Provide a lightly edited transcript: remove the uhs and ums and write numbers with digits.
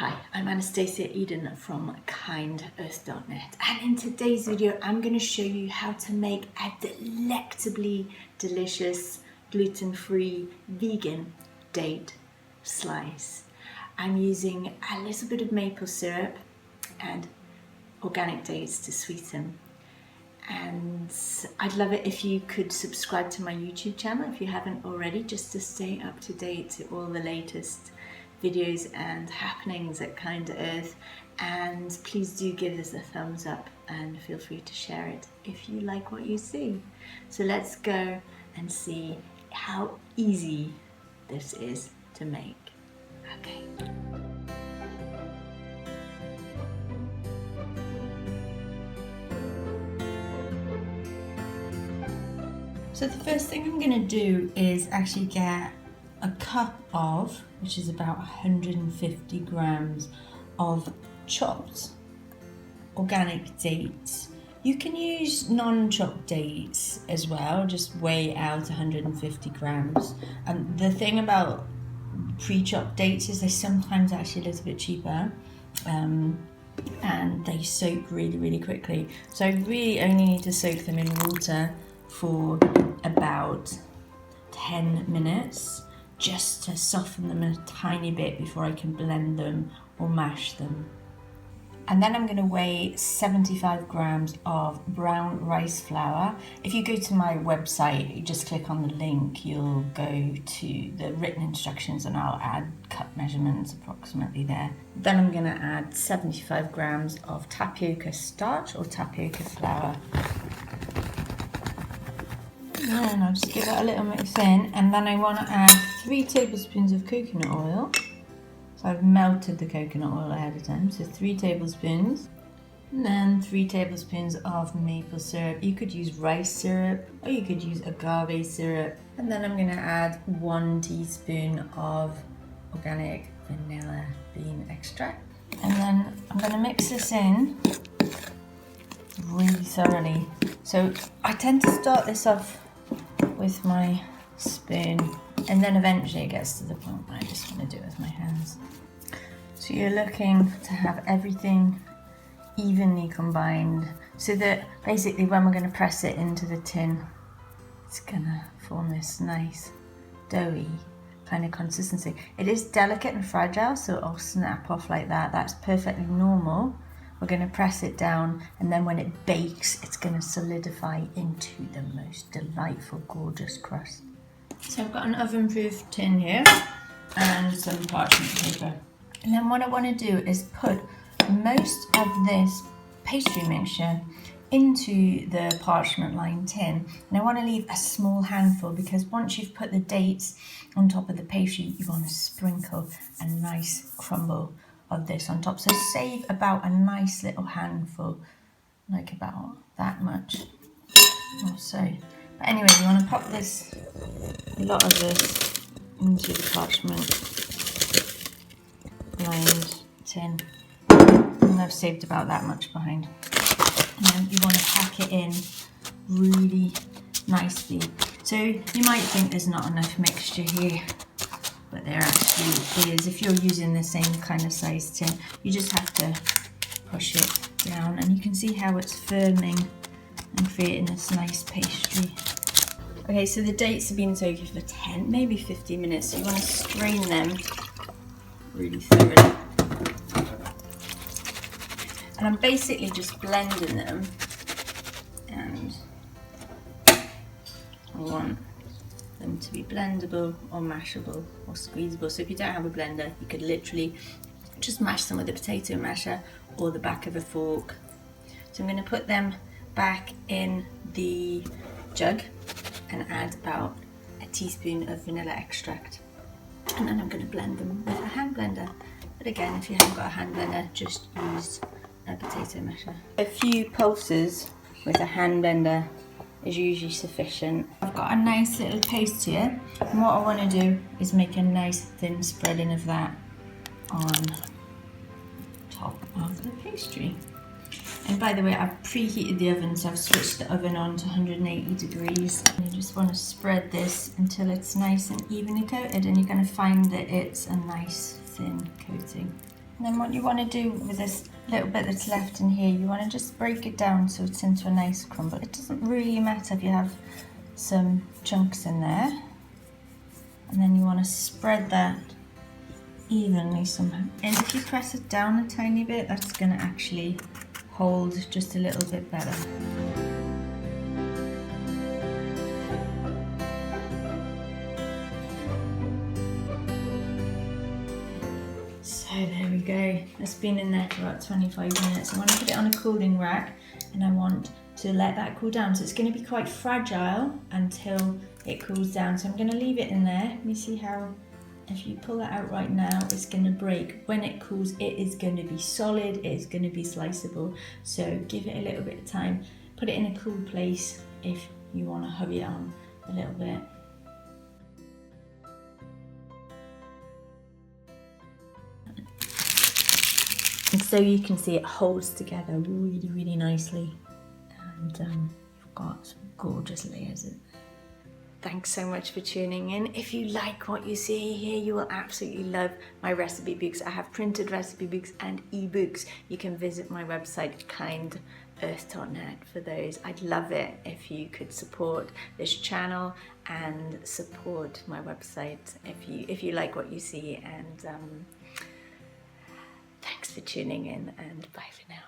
Hi, I'm Anastasia Eden from kindearth.net, and in today's video I'm going to show you how to make a delectably delicious gluten-free vegan date slice. I'm using a little bit of maple syrup and organic dates to sweeten, and I'd love it if you could subscribe to my YouTube channel if you haven't already, just to stay up to date to all the latest videos and happenings at Kind Earth. And please do give us a thumbs up and feel free to share it if you like what you see. So let's go and see how easy this is to make. Okay. So the first thing I'm going to do is actually get a cup of, which is about 150 grams of chopped organic dates. You can use non-chopped dates as well, just weigh out 150 grams. And the thing about pre-chopped dates is they're sometimes actually a little bit cheaper, and they soak really quickly. So I really only need to soak them in water for about 10 minutes. Just to soften them a tiny bit before I can blend them or mash them. And then I'm going to weigh 75 grams of brown rice flour. If you go to my website, you just click on the link, you'll go to the written instructions and I'll add cup measurements approximately there. Then I'm going to add 75 grams of tapioca starch or tapioca flour. And I'll just give it a little mix in, and then I want to add 3 tablespoons of coconut oil. So I've melted the coconut oil ahead of time, so 3 tablespoons. And then 3 tablespoons of maple syrup. You could use rice syrup or you could use agave syrup. And then I'm going to add 1 teaspoon of organic vanilla bean extract. And then I'm going to mix this in really thoroughly. So I tend to start this off with my spoon, and then eventually it gets to the point where I just want to do it with my hands. So you're looking to have everything evenly combined so that basically when we're going to press it into the tin, it's going to form this nice doughy kind of consistency. It is delicate and fragile, so it'll snap off like that. That's perfectly normal. We're going to press it down, and then when it bakes, it's going to solidify into the most delightful, gorgeous crust. So I've got an oven-proof tin here and some parchment paper. And then what I want to do is put most of this pastry mixture into the parchment lined tin. And I want to leave a small handful because once you've put the dates on top of the pastry, you want to sprinkle a nice crumble of this on top. So save about a nice little handful, like about that much or so. But anyway, you want to pop a lot of this into the parchment lined tin. And I've saved about that much behind. And then you want to pack it in really nicely. So you might think there's not enough mixture here, but there actually is. If you're using the same kind of size tin, you just have to push it down, and you can see how it's firming and creating this nice pastry. Okay, so the dates have been soaking for 10, maybe 15 minutes, so you want to strain them really thoroughly. And I'm basically just blending them, and I want them to be blendable or mashable or squeezable. So if you don't have a blender, you could literally just mash them with a potato masher or the back of a fork. So I'm going to put them back in the jug and add about a teaspoon of vanilla extract, and then I'm going to blend them with a hand blender. But again, if you haven't got a hand blender, just use a potato masher. A few pulses with a hand blender is usually sufficient. I've got a nice little paste here, and what I want to do is make a nice thin spreading of that on top of the pastry. And by the way, I've preheated the oven, so I've switched the oven on to 180 degrees. And you just want to spread this until it's nice and evenly coated, and you're going to find that it's a nice thin coating. And then what you want to do with this little bit that's left in here, you want to just break it down so it's into a nice crumble. It doesn't really matter if you have some chunks in there. And then you want to spread that evenly somehow. And if you press it down a tiny bit, that's going to actually hold just a little bit better. So there we go. It's been in there for about 25 minutes. I want to put it on a cooling rack and I want to let that cool down. So it's going to be quite fragile until it cools down. So I'm going to leave it in there. Let me see how, if you pull that out right now, it's going to break. When it cools, it is going to be solid. It is going to be sliceable. So give it a little bit of time. Put it in a cool place if you want to hurry it on a little bit. And so you can see it holds together really, really nicely. And you've got some gorgeous layers in there. Thanks so much for tuning in. If you like what you see here, you will absolutely love my recipe books. I have printed recipe books and ebooks. You can visit my website, kindearth.net, for those. I'd love it if you could support this channel and support my website if you like what you see. And thanks for tuning in, and bye for now.